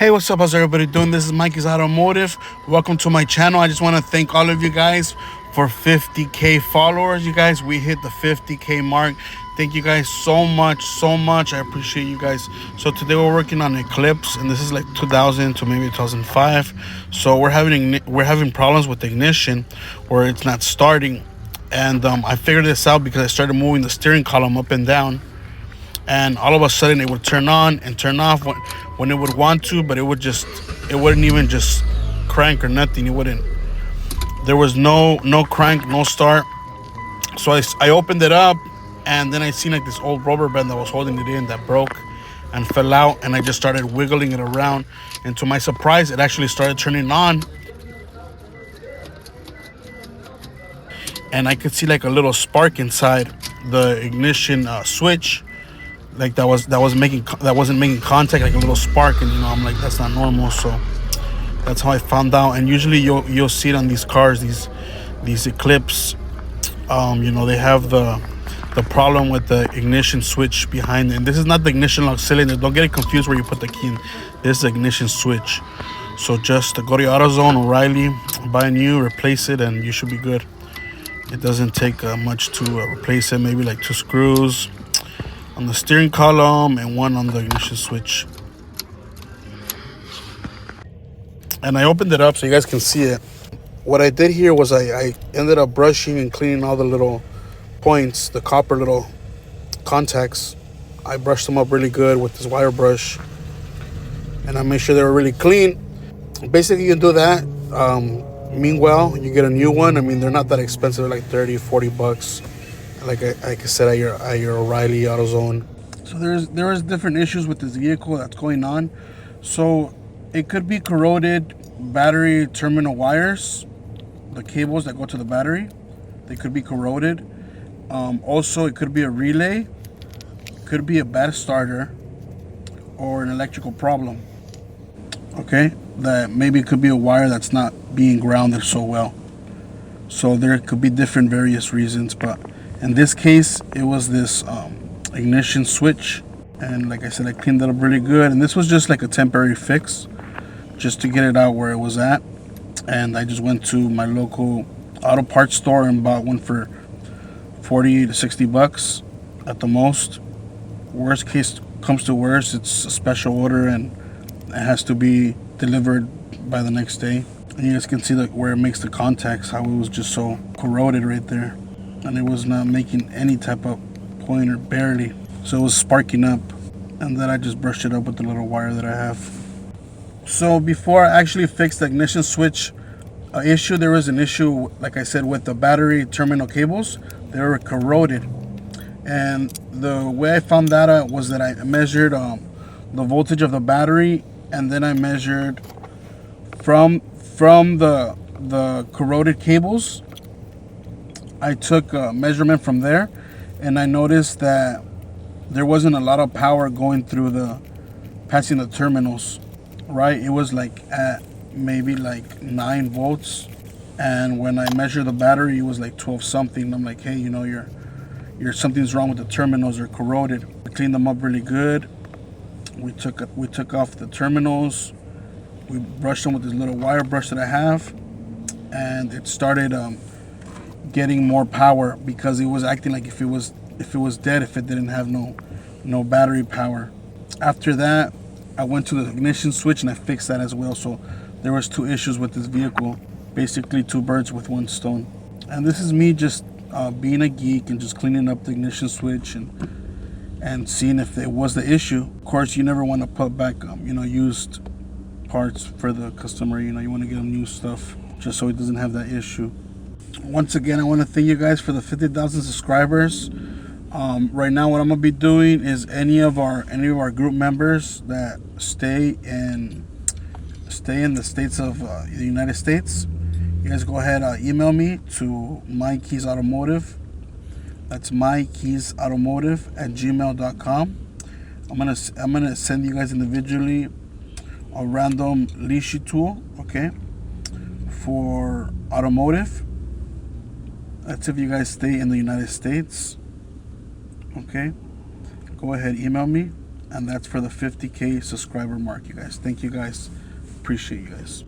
Hey, what's up? How's everybody doing? This is Mikey's Automotive. Welcome to my channel. I just want to thank all of you guys for 50K followers. You guys, we hit the 50K mark. Thank you guys so much, so much. I appreciate you guys. So today we're working on Eclipse, and this is like 2000 to maybe 2005. So we're having problems with the ignition where it's not starting, and I figured this out because I started moving the steering column up and down, and all of a sudden it would turn on and turn off when it would want to, but it wouldn't even just crank or nothing. It wouldn't. There was no crank, no start. So I opened it up, and then I seen like this old rubber band that was holding it in that broke and fell out, and I just started wiggling it around, and to my surprise it actually started turning on, and I could see like a little spark inside the ignition switch, like that wasn't making contact, like a little spark. And I'm like, that's not normal. So that's how I found out. And usually you'll see it on these cars, these Eclipse, they have the problem with the ignition switch behind it. And this is not the ignition lock cylinder. Don't get it confused where you put the key in. This is the ignition switch. So just go to your AutoZone, O'Reilly, buy a new, replace it, and you should be good. It doesn't take much to replace it. Maybe like 2 screws on the steering column and 1 on the ignition switch. And I opened it up so you guys can see it. What I did here was I ended up brushing and cleaning all the little points, the copper little contacts. I brushed them up really good with this wire brush, and I made sure they were really clean. Basically, you can do that. Meanwhile, you get a new one. I mean, they're not that expensive. They're like $30-$40. Like I said, at your O'Reilly, AutoZone. So there is different issues with this vehicle that's going on. So it could be corroded battery terminal wires, the cables that go to the battery. They could be corroded. Also, it could be a relay, could be a bad starter, or an electrical problem. Okay, that maybe it could be a wire that's not being grounded so well. So there could be different various reasons, but in this case, it was this ignition switch, and like I said, I cleaned it up really good. And this was just like a temporary fix, just to get it out where it was at. And I just went to my local auto parts store and bought one for $40 to $60 at the most. Worst case comes to worst, it's a special order and it has to be delivered by the next day. And you guys can see where it makes the contacts, how it was just so corroded right there. And it was not making any type of pointer, barely. So it was sparking up, and then I just brushed it up with the little wire that I have. So before I actually fixed the ignition switch issue, there was an issue, like I said, with the battery terminal cables. They were corroded, and the way I found that out was that I measured the voltage of the battery, and then I measured from the corroded cables. I took a measurement from there, and I noticed that there wasn't a lot of power going through passing the terminals, right? It was like at maybe like 9 volts, and when I measured the battery, it was like 12 something. I'm like, hey, you're something's wrong with the terminals, they're corroded. I cleaned them up really good. We took off the terminals. We brushed them with this little wire brush that I have, and it started getting more power, because it was acting like if it was dead, if it didn't have no battery power. After that, I went to the ignition switch and I fixed that as well. So there was 2 issues with this vehicle, basically 2 birds with 1 stone. And this is me just being a geek and just cleaning up the ignition switch and seeing if it was the issue. Of course, you never want to put back used parts for the customer. You want to get them new stuff just so it doesn't have that issue. Once again, I want to thank you guys for the 50,000 subscribers. Right now, what I'm gonna be doing is any of our group members that stay in the states of the United States, you guys go ahead, email me to mykeysautomotive. That's mykeysautomotive@gmail.com. I'm gonna send you guys individually a random leash tool, okay, for automotive. That's if you guys stay in the United States. Okay, go ahead, email me, And that's for the 50K subscriber mark, you guys. Thank you guys. Appreciate you guys.